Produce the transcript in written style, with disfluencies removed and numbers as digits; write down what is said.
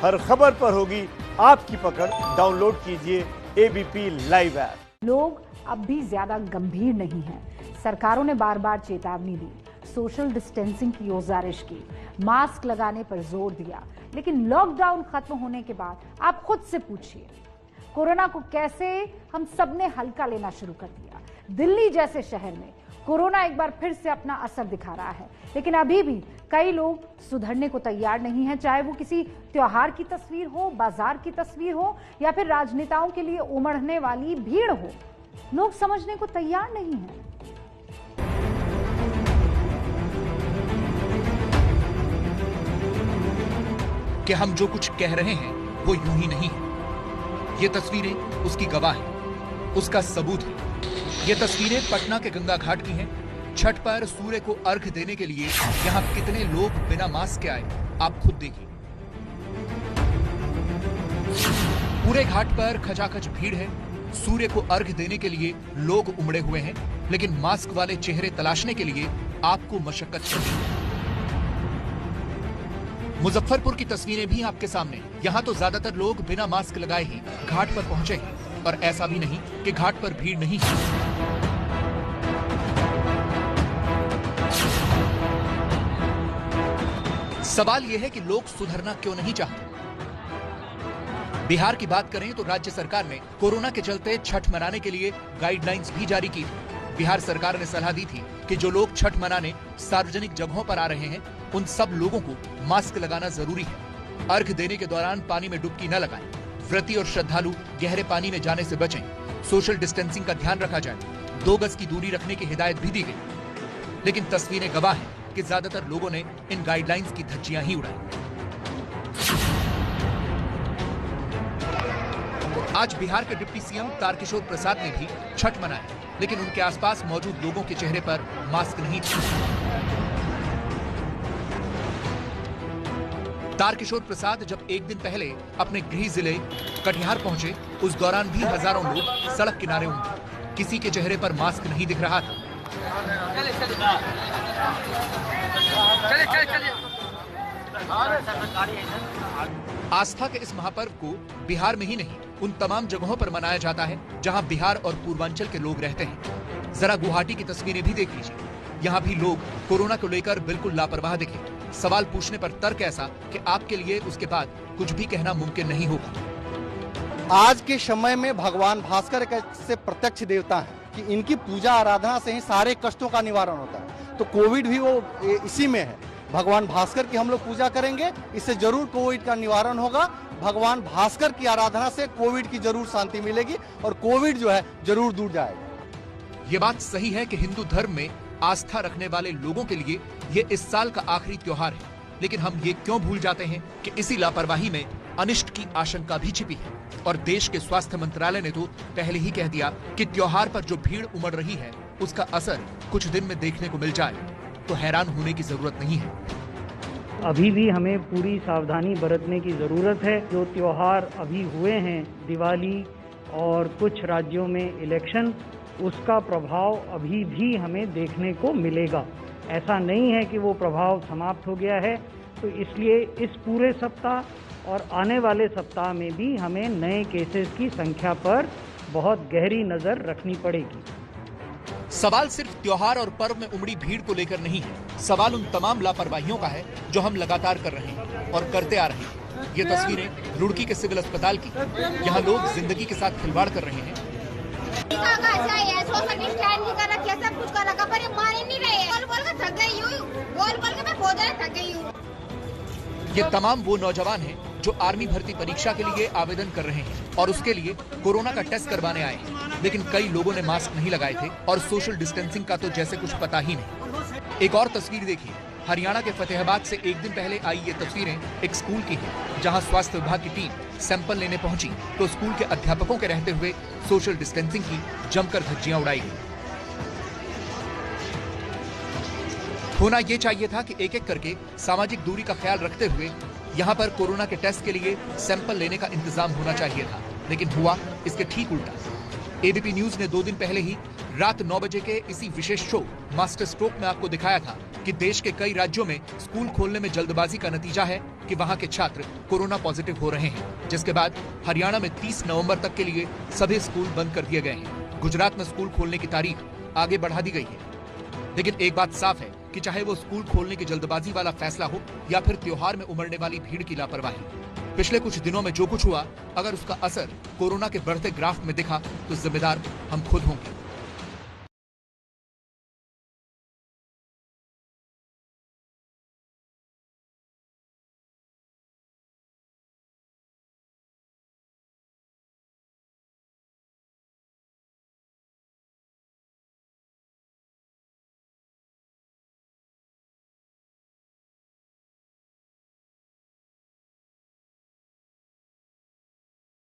हर खबर पर होगी आपकी पकड़। डाउनलोड कीजिए एबीपी लाइव ऐप। लोग अब भी ज्यादा गंभीर नहीं हैं। सरकारों ने बार बार चेतावनी दी, सोशल डिस्टेंसिंग की गुजारिश की, मास्क लगाने पर जोर दिया, लेकिन लॉकडाउन खत्म होने के बाद आप खुद से पूछिए, कोरोना को कैसे हम सबने हल्का लेना शुरू कर दिया। दिल्ली जैसे शहर में कोरोना एक बार फिर से अपना असर दिखा रहा है, लेकिन अभी भी कई लोग सुधरने को तैयार नहीं हैं। चाहे वो किसी त्योहार की तस्वीर हो, बाजार की तस्वीर हो, या फिर राजनेताओं के लिए उमड़ने वाली भीड़ हो, लोग समझने को तैयार नहीं हैं। कि हम जो कुछ कह रहे हैं वो यूं ही नहीं है। ये तस्वीरें उसकी गवाह हैं, उसका सबूत है। ये तस्वीरें पटना के गंगा घाट की हैं। छठ पर सूर्य को अर्घ देने के लिए यहाँ कितने लोग बिना मास्क के आए, आप खुद देखिए। पूरे घाट पर खचाखच भीड़ है। सूर्य को अर्घ देने के लिए लोग उमड़े हुए हैं, लेकिन मास्क वाले चेहरे तलाशने के लिए आपको मशक्कत करनी है। मुजफ्फरपुर की तस्वीरें भी आपके सामने। यहाँ तो ज्यादातर लोग बिना मास्क लगाए ही घाट पर पहुंचे हैं, और ऐसा भी नहीं कि घाट पर भीड़ नहीं है। सवाल यह है कि लोग सुधरना क्यों नहीं चाहते। बिहार की बात करें तो राज्य सरकार ने कोरोना के चलते छठ मनाने के लिए गाइडलाइंस भी जारी की थी। बिहार सरकार ने सलाह दी थी कि जो लोग छठ मनाने सार्वजनिक जगहों पर आ रहे हैं, उन सब लोगों को मास्क लगाना जरूरी है। अर्घ देने के दौरान पानी में डुबकी न लगाएं। व्रती और श्रद्धालु गहरे पानी में जाने से बचें। सोशल डिस्टेंसिंग का ध्यान रखा जाए। 2 गज की दूरी रखने की हिदायत भी दी गई। लेकिन तस्वीरें गवाह हैं कि ज्यादातर लोगों ने इन गाइडलाइंस की धज्जियां ही उड़ाई। आज बिहार के डिप्टी सीएम तारकिशोर प्रसाद ने भी छठ मनाया, लेकिन उनके आसपास मौजूद लोगों के चेहरे पर मास्क नहीं थे। तारकिशोर प्रसाद जब एक दिन पहले अपने गृह जिले कटिहार पहुंचे, उस दौरान भी हजारों लोग सड़क किनारे उमड़े। किसी के चेहरे पर मास्क नहीं दिख रहा था। आस्था के इस महापर्व को बिहार में ही नहीं, उन तमाम जगहों पर मनाया जाता है जहां बिहार और पूर्वांचल के लोग रहते हैं। जरा गुवाहाटी की तस्वीरें भी देख लीजिए। यहाँ भी लोग कोरोना को लेकर बिल्कुल लापरवाह दिखे। सवाल पूछने पर तर्क ऐसा कि आपके लिए उसके बाद कुछ भी कहना मुमकिन नहीं होगा। आज के समय में भगवान भास्कर एक ऐसे प्रत्यक्ष देवता हैं कि इनकी पूजा आराधना से ही सारे कष्टों का निवारण होता है। तो कोविड भी वो इसी में है। भगवान भास्कर की हम लोग पूजा करेंगे, इससे जरूर कोविड का निवारण होगा। भगवान भास्कर की आराधना से कोविड की जरूर शांति मिलेगी और कोविड जो है जरूर दूर जाएगा। ये बात सही है कि हिंदू धर्म में आस्था रखने वाले लोगों के लिए ये इस साल का आखिरी त्योहार है, लेकिन हम ये क्यों भूल जाते हैं कि इसी लापरवाही में अनिष्ट की आशंका भी छिपी है। और देश के स्वास्थ्य मंत्रालय ने तो पहले ही कह दिया कि त्योहार पर जो भीड़ उमड़ रही है, उसका असर कुछ दिन में देखने को मिल जाए, तो हैरान होने की जरूरत नहीं है। अभी भी हमें पूरी सावधानी बरतने की जरूरत है। जो त्योहार अभी हुए हैं, दिवाली और कुछ राज्यों में इलेक्शन, उसका प्रभाव अभी भी हमें देखने को मिलेगा। ऐसा नहीं है कि वो प्रभाव समाप्त हो गया है। तो इसलिए इस पूरे सप्ताह और आने वाले सप्ताह में भी हमें नए केसेस की संख्या पर बहुत गहरी नजर रखनी पड़ेगी। सवाल सिर्फ त्योहार और पर्व में उमड़ी भीड़ को लेकर नहीं है। सवाल उन तमाम लापरवाहियों का है जो हम लगातार कर रहे हैं और करते आ रहे हैं। ये तस्वीरें रुड़की के सिविल अस्पताल की। यहाँ लोग जिंदगी के साथ खिलवाड़ कर रहे हैं। सब कुछ कर रखा, पर ये मान ही नहीं रहे। बोल के थक गई हूँ, बोल के मैं बहुत ज्यादा थक गई हूँ। ये तमाम वो नौजवान हैं जो आर्मी भर्ती परीक्षा के लिए आवेदन कर रहे हैं और उसके लिए कोरोना का टेस्ट करवाने आए हैं, लेकिन कई लोगों ने मास्क नहीं लगाए थे और सोशल डिस्टेंसिंग का तो जैसे कुछ पता ही नहीं। एक और तस्वीर देखिए। हरियाणा के फतेहाबाद से एक दिन पहले आई ये तस्वीरें एक स्कूल की हैं, जहां स्वास्थ्य विभाग की टीम सैंपल लेने पहुंची तो स्कूल के अध्यापकों के रहते हुए सोशल डिस्टेंसिंग की जमकर धज्जियां उड़ाई गई। होना ये चाहिए था कि एक एक करके सामाजिक दूरी का ख्याल रखते हुए यहाँ पर कोरोना के टेस्ट के लिए सैंपल लेने का इंतजाम होना चाहिए था, लेकिन हुआ इसके ठीक उल्टा। एबीपी न्यूज ने 2 दिन पहले ही रात 9 बजे के इसी विशेष शो मास्टर स्ट्रोक में आपको दिखाया था कि देश के कई राज्यों में स्कूल खोलने में जल्दबाजी का नतीजा है कि वहां के छात्र कोरोना पॉजिटिव हो रहे हैं, जिसके बाद हरियाणा में 30 नवंबर तक के लिए सभी स्कूल बंद कर दिए गए हैं। गुजरात में स्कूल खोलने की तारीख आगे बढ़ा दी गई है। लेकिन एक बात साफ है कि चाहे वो स्कूल खोलने की जल्दबाजी वाला फैसला हो या फिर त्योहार में उमड़ने वाली भीड़ की लापरवाही, पिछले कुछ दिनों में जो कुछ हुआ, अगर उसका असर कोरोना के बढ़ते ग्राफ में दिखा तो जिम्मेदार हम खुद होंगे।